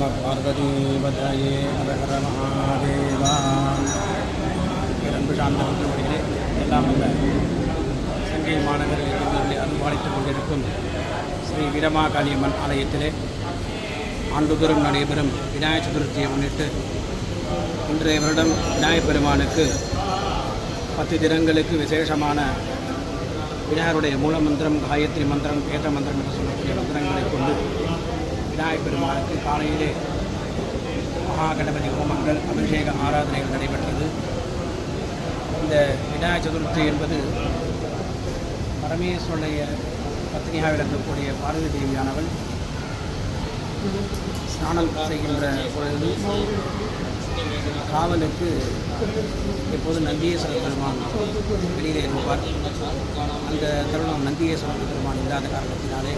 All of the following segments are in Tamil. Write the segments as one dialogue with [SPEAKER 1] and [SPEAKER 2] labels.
[SPEAKER 1] நம பார்வதிபதயே ஹர மகாதேவா. அன்பு சார்ந்த மொழிகளே, எல்லாம் அல்ல சங்கை மாநகரில் இருந்து அருள்பாலித்துக் கொண்டிருக்கும் ஸ்ரீ வீரமாகாளியம்மன் ஆலயத்திலே ஆண்டுதோறும் நடைபெறும் விநாயகர் சதுர்த்தியை முன்னிட்டு இன்றைய வருடம் விநாயகப் பெருமானுக்கு 10 தினங்களுக்கு விசேஷமான விநாயகருடைய மூலமந்திரம், காயத்ரி மந்திரம், வேத மந்திரம் என்று சொல்லக்கூடிய மந்திரங்களை கொண்டு விநாயகப் பெருமானுக்கு காலையிலே மகா கணபதி ஹோமங்கள், அபிஷேக ஆராதனைகள் நடைபெற்றது. இந்த விநாயகர் சதுர்த்தி என்பது பரமேஸ்வருடைய பத்னியாக விளங்கக்கூடிய பார்வதி தேவியானவள் ஸ்நானம் செய்கின்ற பொழுது காவலுக்கு எப்போது நந்தியேஸ்வரர் பெருமான் வெளியிலே இருப்பார். அந்த தருணம் நந்தியேஸ்வரர் பெருமான் இல்லாத காரணத்தினாலே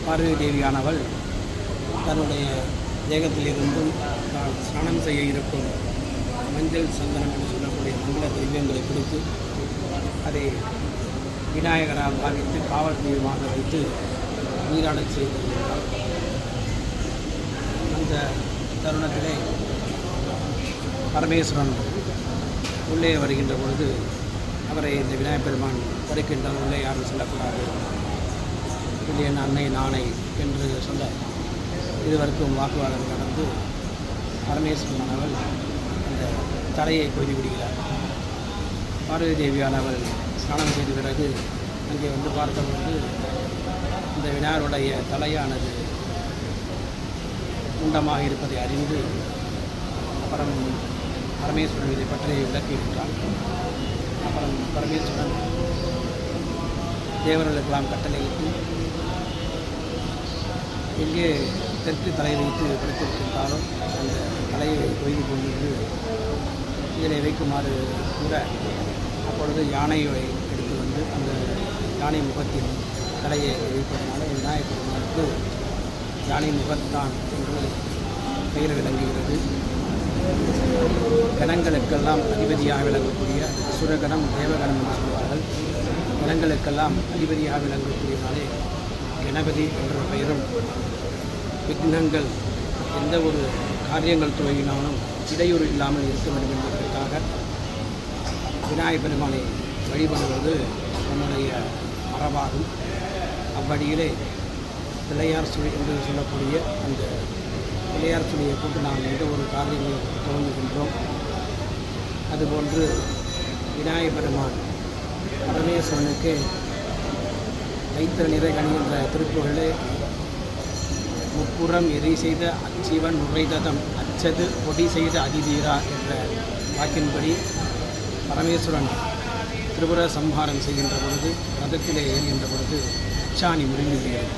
[SPEAKER 1] பார்வதி தேவியானவள் தன்னுடைய தேகத்திலிருந்தும் ஸ்நானம் செய்ய இருக்கும் மஞ்சள் சந்தனம் என்று சொல்லக்கூடிய மங்கள திரவியங்களை பிடித்து அதை விநாயகராக பாவித்து காவல் தெய்வமாக வைத்து நீராடச் செய்திருந்தார். அந்த தருணத்திலே பரமேஸ்வரன் உள்ளே வருகின்ற பொழுது அவரை இந்த விநாயகப் பெருமான் தடுக்கின்றார். உள்ளே யாரும் செல்லக்கூடாது, இல்லை என் அன்னை நானை என்று சொல்ல இருவருக்கும் வாக்குவாதம் நடந்து பரமேஸ்வரனானவள் அந்த தலையை கொய்து விடுகிறார். பார்வதி தேவியானவள் ஸ்நானம் செய்த பிறகு அங்கே வந்து பார்த்தபொழுது இந்த விநாயகருடைய தலையானது குண்டமாக இருப்பதை அறிந்து அப்புறம் பரமேஸ்வரன் இதை பற்றி விளக்கிவிட்டான். அப்புறம் பரமேஸ்வரன் தேவர்களுக்கெல்லாம் கட்டளையிட்டு எங்கே தெற்கு தலை வைத்து படுத்திருக்கின்றாரோ அந்த தலையை கொய்து கொண்டு இதில் வைக்குமாறு கூற, அப்பொழுது யானையை எடுத்து வந்து அந்த யானை முகத்தின் தலையை வைப்பதனால விநாயகப் பெருமானுக்கு யானை முகத்தான் என்று பெயர் விளங்குகிறது. கணங்களுக்கெல்லாம் அதிபதியாக விளங்கக்கூடிய அசுரகணம், தேவகணம் என்று சொல்வார்கள். கணங்களுக்கெல்லாம் அதிபதியாக விளங்கக்கூடியனாலே கணபதி என்ற பெயரும், விக்னங்கள் எந்த ஒரு காரியங்கள் துவங்கினாலும் இடையூறு இல்லாமல் இருக்க வேண்டும் என்பதற்காக விநாயகப் பெருமானை வழிபடுவது நம்முடைய மரபாகும். அவ்வழியிலே பிள்ளையார் சுழி என்று சொல்லக்கூடிய அந்த பிள்ளையார் சுழியை கொண்டு நாம் எந்த ஒரு காரியங்களும் துவங்குகின்றோம். அதுபோன்று விநாயகப் பெருமான் பரமேஸ்வரனுக்கு வைத்திர நிறை கணிகின்ற திருப்புகளே முப்புறம் எரி செய்த அச்சிவன் நுழைததம் அச்சது பொடி செய்த அதிதீரா என்ற வாக்கின்படி பரமேஸ்வரன் திரிபுர சம்ஹாரம் செய்கின்ற பொழுது, ரதத்திலே ஏறுகின்ற பொழுது அச்சாணி முறிந்து விடுகிறது.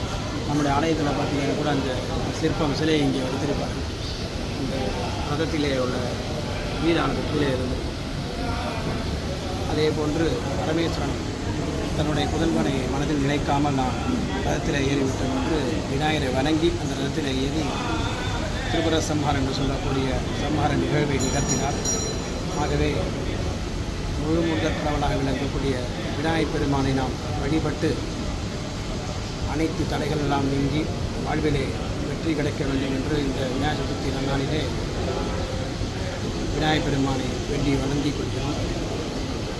[SPEAKER 1] நம்முடைய ஆலயத்தில் பார்த்தீங்கன்னா கூட அந்த சிற்பம் சிலையை இங்கே வைத்திருப்பார்கள். அந்த ரதத்திலே உள்ள வீடானது கீழே இருந்து, அதே போன்று பரமேஸ்வரன் தன்னுடைய புதல்வனை மனதில் நினைக்காமல் நான் ரதத்தில் ஏறிவிட்டோம் என்று விநாயகரை வணங்கி அந்த ரதத்தில் ஏறி திரிபுர சம்ஹாரம் என்று சொல்லக்கூடிய சம்ஹார நிகழ்வை நிகழ்த்தினார். ஆகவே முழு முதற் கடவுளாக விளங்கக்கூடிய விநாயகப் பெருமானை நாம் வழிபட்டு அனைத்து தடைகள் எல்லாம் நீங்கி வாழ்விலே வெற்றி கிடைக்க வேண்டும் என்று இந்த விநாயகர் சதுர்த்தி நன்னாளிலே விநாயகப் பெருமானை வேண்டி வணங்கிக் கொள்கிறோம்.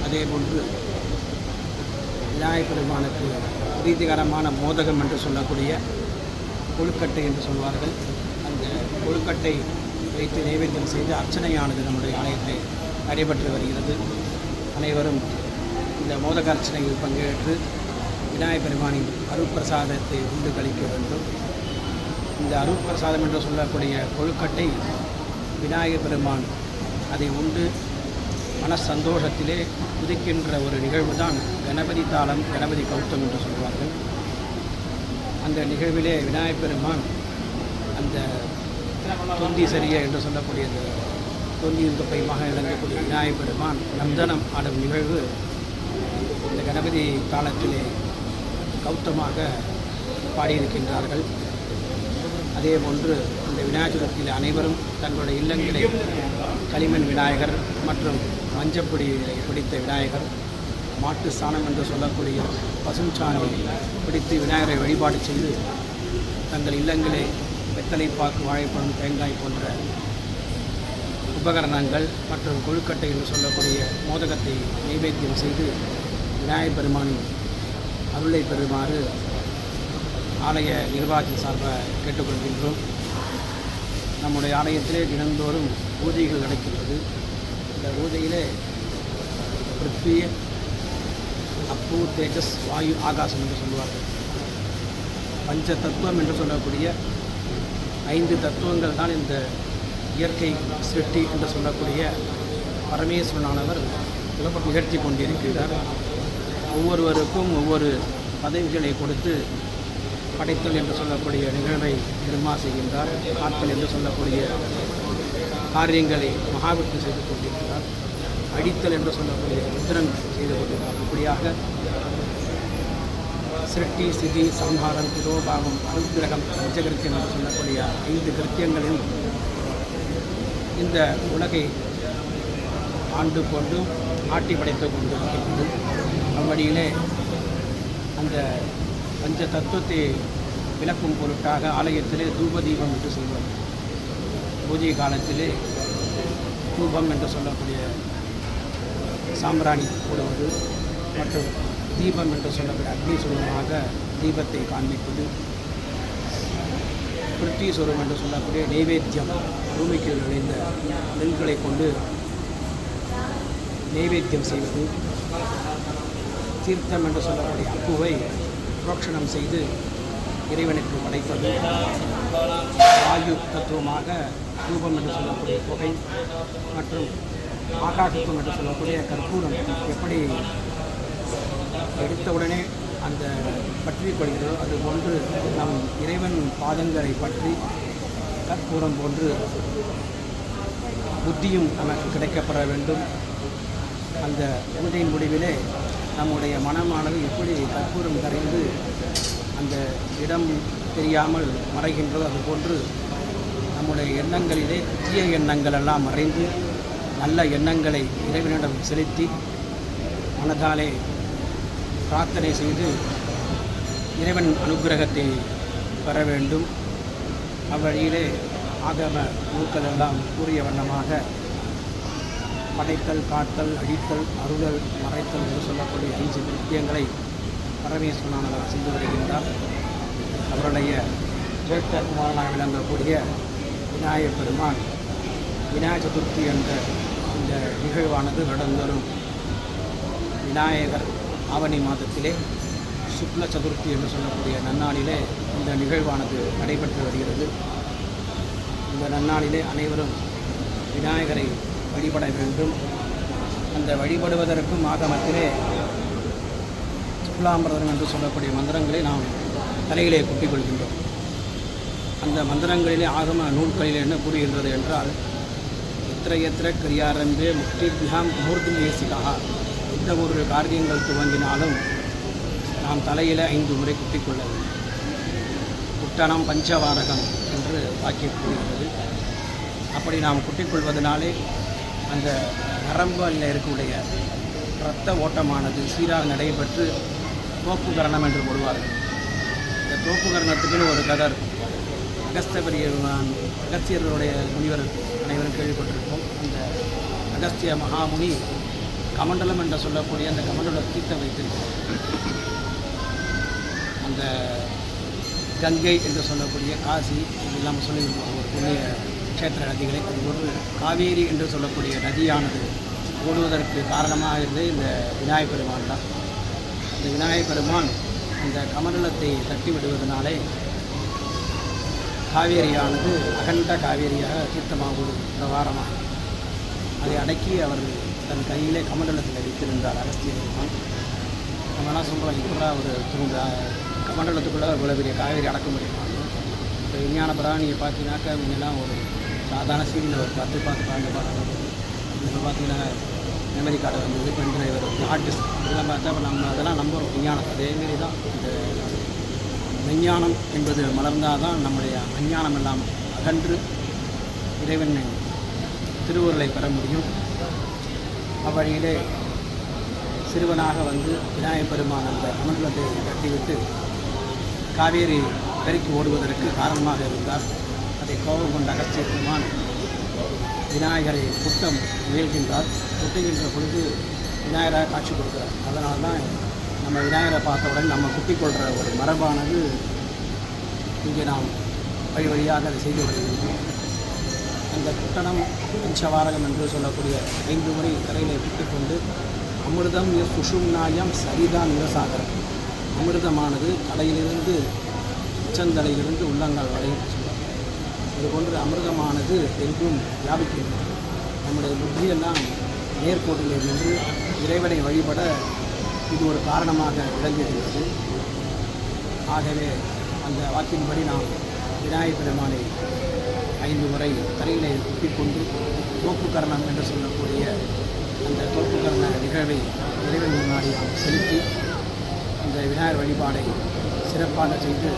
[SPEAKER 1] அதேபோன்று விநாயகப் பெருமானுக்கு பிரீதிகரமான மோதகம் என்று சொல்லக்கூடிய கொழுக்கட்டை என்று சொல்வார்கள். அந்த கொழுக்கட்டை வைத்து நைவேத்தியம் செய்து அர்ச்சனையானது நம்முடைய ஆலயத்தில் நடைபெற்று வருகிறது. அனைவரும் இந்த மோதக அர்ச்சனையில் பங்கேற்று விநாயகப் பெருமானின் அருட்பிரசாதத்தை உண்டு கழிக்க வேண்டும். இந்த அருட்பிரசாதம் என்று சொல்லக்கூடிய கொழுக்கட்டை விநாயகப் பெருமான் அதை உண்டு மன சந்தோஷத்திலே குதிக்கின்ற ஒரு நிகழ்வு தான் கணபதி தாளம், கணபதி கௌத்தம் என்று சொல்வார்கள். அந்த நிகழ்விலே விநாயகப் பெருமான் அந்த தொந்தி சரிய என்று சொல்லக்கூடிய அந்த தொந்தியின் தொப்பையமாக விளங்கக்கூடிய விநாயகப் பெருமான் நந்தனம் ஆடும் நிகழ்வு இந்த கணபதி தாளத்திலே கௌத்தமாக பாடியிருக்கின்றார்கள். அதே போன்று இந்த விநாயகர் சதுர்த்தியில் அனைவரும் தங்களுடைய இல்லங்களை களிமண் விநாயகர் மற்றும் மஞ்சப்பொடியை பிடித்த விநாயகர், மாட்டு சாணம் என்று சொல்லக்கூடிய பசும் சாணி பிடித்து விநாயகரை வழிபாடு செய்து தங்கள் இல்லங்களே பெற்ற வெத்தலைப்பாக்கு, வாழைப்பழம், தேங்காய் போன்ற உபகரணங்கள் மற்றும் கொழுக்கட்டை என்று சொல்லக்கூடிய மோதகத்தை நைவேத்தியம் செய்து விநாயகப் பெருமானின் அருளை பெறுமாறு ஆலய நிர்வாகத்தின் சார்பாக கேட்டுக்கொள்கின்றோம். நம்முடைய ஆலயத்திலே தினந்தோறும் பூஜைகள் நடக்கின்றது. இந்த பூஜையிலே பிருத்வி, அப்பு, தேஜஸ், வாயு, ஆகாசம் என்று சொல்லுவார்கள். பஞ்ச தத்துவம் என்று சொல்லக்கூடிய 5 தத்துவங்கள் தான் இந்த இயற்கை சிருஷ்டி என்று சொல்லக்கூடிய பரமேஸ்வரனானவர் நிகழ்த்தி கொண்டிருக்கிறார். ஒவ்வொருவருக்கும் ஒவ்வொரு பதவிகளை கொடுத்து படைத்தல் என்று சொல்லக்கூடிய நிகழ்வை பெருமா செய்கின்றார். காத்தல் என்று சொல்லக்கூடிய காரியங்களை மகாவிஷ்ணு செய்து கொண்டிருக்கிறார். அடித்தல் என்று சொல்லக்கூடிய ருத்ரன் செய்து கொண்டிருக்கிறார். இப்படியாக சிருஷ்டி, சிதி, சம்ஹாரம், திரோபாகம், அனுக்கிரகம், பஞ்சகிருத்தியம் என்று சொல்லக்கூடிய 5 கிருத்தியங்களையும் இந்த உலகை ஆண்டு கொண்டு ஆட்டி படைத்து கொண்டிருக்கின்றது. அவ்வழியிலே அந்த பஞ்ச தத்துவத்தை விளக்கும் பொருட்டாக ஆலயத்திலே தூபதீபம் என்று செய்வோம். பூஜை காலத்திலே தூபம் என்று சொல்லக்கூடிய சாம்பிராணி போடுவது மற்றும் தீபம் என்று சொல்லக்கூடிய அக்னி சுரூபமாக தீபத்தை காண்பிப்பது, பிருத்தி சுரம் என்று சொல்லக்கூடிய நைவேத்தியம், பூமிக்கு விளைந்த நெல்களை கொண்டு நைவேத்தியம் செய்வது, தீர்த்தம் என்று சொல்லக்கூடிய அப்புவை புரோக்ஷணம் செய்து இறைவனுக்கு படைப்பது, வாயு தத்துவமாக ரூபம் என்று சொல்லக்கூடிய புகை மற்றும் ஆகாசத்துவம் என்று சொல்லக்கூடிய கற்பூரம் எப்படி எடுத்தவுடனே அந்த பற்றி கொள்கிறதோ அதுபோன்று நம் இறைவன் பாதங்களை பற்றி கற்பூரம் போன்று புத்தியும் நமக்கு கிடைக்கப்பெற வேண்டும். அந்த பூஜையின் முடிவிலே நம்முடைய மனமானது எப்படி கற்பூரம் கரைந்து அந்த இடம் தெரியாமல் மறைகின்றதோ அதுபோன்று நம்முடைய எண்ணங்களிலே தீய எண்ணங்கள் எல்லாம் மறைந்து நல்ல எண்ணங்களை இறைவனிடம் செலுத்தி மனதாலே பிரார்த்தனை செய்து இறைவன் அனுக்கிரகத்தை பெற வேண்டும். அவ்வழியிலே ஆகம நூல்கள் எல்லாம் கூறிய வண்ணமாக படைத்தல், காத்தல், அழித்தல், அருளல், மறைத்தல் என்று சொல்லக்கூடிய 5 கிருத்தியங்களை பரமேஸ்வரனானவர் செய்து வருகின்றார். அவருடைய ஜேஷ்ட குமாரனாக விளங்கக்கூடிய விநாயகப் பெருமான் விநாயக சதுர்த்தி என்ற இந்த நிகழ்வானது நடந்தரும் விநாயகர் ஆவணி மாதத்திலே சுக்ல சதுர்த்தி என்று சொல்லக்கூடிய நன்னாளிலே இந்த நிகழ்வானது நடைபெற்று வருகிறது. இந்த நன்னாளிலே அனைவரும் விநாயகரை வழிபட வேண்டும். அந்த வழிபடுவதற்கும் ஆகமத்திலே சுக்லாம்பிரதம் என்று சொல்லக்கூடிய மந்திரங்களை நாம் தலையிலே குட்டிக் கொள்கின்றோம். அந்த மந்திரங்களிலே ஆகம நூல்களில் என்ன கூறுகின்றது என்றால், எத்திர எத்திர கிரியாரம்பே முக்திபியாம் மூர்த்திலேசிகா, எந்த ஒரு காரியங்கள் துவங்கினாலும் நாம் தலையில் 5 முறை குட்டிக்கொள்ள வேண்டும். குட்டனம் பஞ்சவாரகம் என்று வாக்கியம் கூறுகிறது. அப்படி நாம் குட்டிக்கொள்வதனாலே அந்த நரம்பில் இருக்கக்கூடிய இரத்த ஓட்டமானது சீராக நடைபெற்று தோப்புகரணம் என்று போடுவார்கள். இந்த தோப்புகரணத்துக்குன்னு ஒரு கதர் அகஸ்தியருடைய முனிவர் அனைவரும் கேள்விப்பட்டிருப்போம். அந்த அகஸ்திய மகாமுனி கமண்டலம் என்று சொல்லக்கூடிய அந்த கமண்டல தீர்த்தம் வைத்திருக்கிறார். அந்த கங்கை என்று சொல்லக்கூடிய காசி இதெல்லாம் சொல்லியிருக்கோம் ஒரு புண்ணிய க்ஷேத்திர நதிகளை. அதுபோன்று காவேரி என்று சொல்லக்கூடிய நதியானது ஓடுவதற்கு காரணமாக இருந்தது இந்த விநாயகப் பெருமான் தான். இந்த விநாயகப் பெருமான் இந்த கமண்டலத்தை தட்டி விடுவதனாலே காவேரியானது அகண்ட காவேரியாக தீர்த்தமாக ஒரு பிரகாரமாக அதை அடக்கி அவர் தன் கையிலே கமண்டலத்தில் வைத்திருந்தார் அகஸ்திய பெருமான். நம்ம என்ன சொல்கிறோம், இப்போ ஒரு கமண்டலத்துக்குள்ளே இவ்வளோ பெரிய காவேரி அடக்க முடியும். இப்போ விஞ்ஞான பிராணியை பார்த்தீங்கன்னாக்கா முன்னெல்லாம் ஒரு சாதாரண சீடியில் ஒரு 10 பாட்டு 12 பாட்டு இப்போ பார்த்தீங்கன்னா மெமரி கார்டு வந்தது, பென் டிரைவர், ஹார்ட் டிஸ்க் இதெல்லாம் பார்த்தா இப்போ நம்ம அதெல்லாம் நம்புகிறோம் விஞ்ஞானம். அதேமாரி தான் இந்த விஞ்ஞானம் என்பது மலர்ந்தால் தான் நம்முடைய அஞ்ஞானம் எல்லாம் அகன்று இறைவன் திருவுருளை பெற முடியும். அவ்வழியிலே சிறுவனாக வந்து விநாயகப் பெருமான் அந்த கமண்டலத்தை கட்டிவிட்டு காவேரி பெருக்கி ஓடுவதற்கு காரணமாக இருந்தார். அங்கே கோபம் கொண்ட அகஸ்திய பெருமான் விநாயகரை குட்ட முயல்கின்றார். குட்டுகின்ற பொழுது விநாயகராக காட்சி கொடுக்கிறார். அதனால தான் நம்ம விநாயகரை பார்த்தவுடன் நம்ம குட்டிக் கொள்கிற ஒரு மரபானது இங்கே நாம் வழி வழியாக அதை செய்து வருகின்றோம். அந்த குட்டணம் பஞ்சவாரகம் என்று சொல்லக்கூடிய 5 முறை கரையிலே விட்டுக்கொண்டு அமிர்தம் சுஷும்னாயம் சரிதான் விவசாகரம். அமிர்தமானது தலையிலிருந்து உச்சந்தலையிலிருந்து உள்ளங்கால் வரை என்று சொல்வார். இதுபோன்று அமிர்தமானது எங்கும் வியாபிக்கின்றது. நம்முடைய புத்தியெல்லாம் நேர்கோட்டில் இருந்து இறைவனை வழிபட இது ஒரு காரணமாக விளங்குகிறது. ஆகவே அந்த வாக்கின்படி நாம் விநாயகப் பெருமானை 5 முறை கரையிலே குட்டிக்கொண்டு தோப்புக்கரணம் என்று சொல்லக்கூடிய அந்த தோப்புக்கரண நிகழ்வை இறைவன் முன்னாடி நாம் செலுத்தி அந்த விநாயகர் வழிபாடை சிறப்பாக செய்து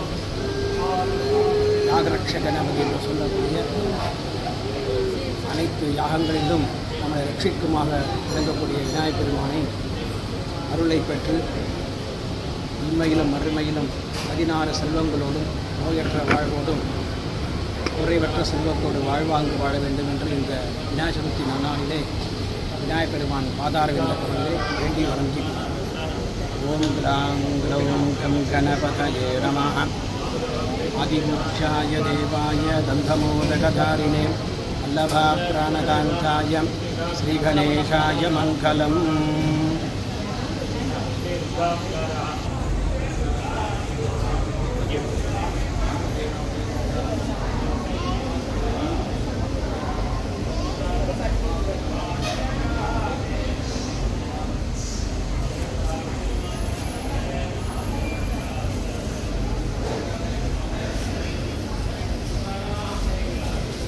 [SPEAKER 1] யாகரட்சகனமதி என்று சொல்லக்கூடிய அனைத்து யாகங்களிலும் நம்மை ரட்சிக்குமாக விளங்கக்கூடிய விநாயகப் பெருமானை அருளை பெற்று இன்மையிலும் மறுமையிலும் 16 செல்வங்களோடும் நோயற்ற வாழ்வோடும் குறைவற்ற செல்வத்தோடு வாழ்வாங்கு வாழ வேண்டும் என்று இந்த விநாயகர் சதுர்த்தி நன்னாளிலே விநாயகப் பெருமான் பாதாரவிந்த குரலை வேண்டி வணங்கி ஓம் கிராம் க்ளௌம் கம் கணபதயே நமः ஆதிமூர்ச்சாய தேவாய தந்தமோதகதாரிணே வல்லபா பிராணகாந்தாய ஸ்ரீகணேசாய மங்களம்.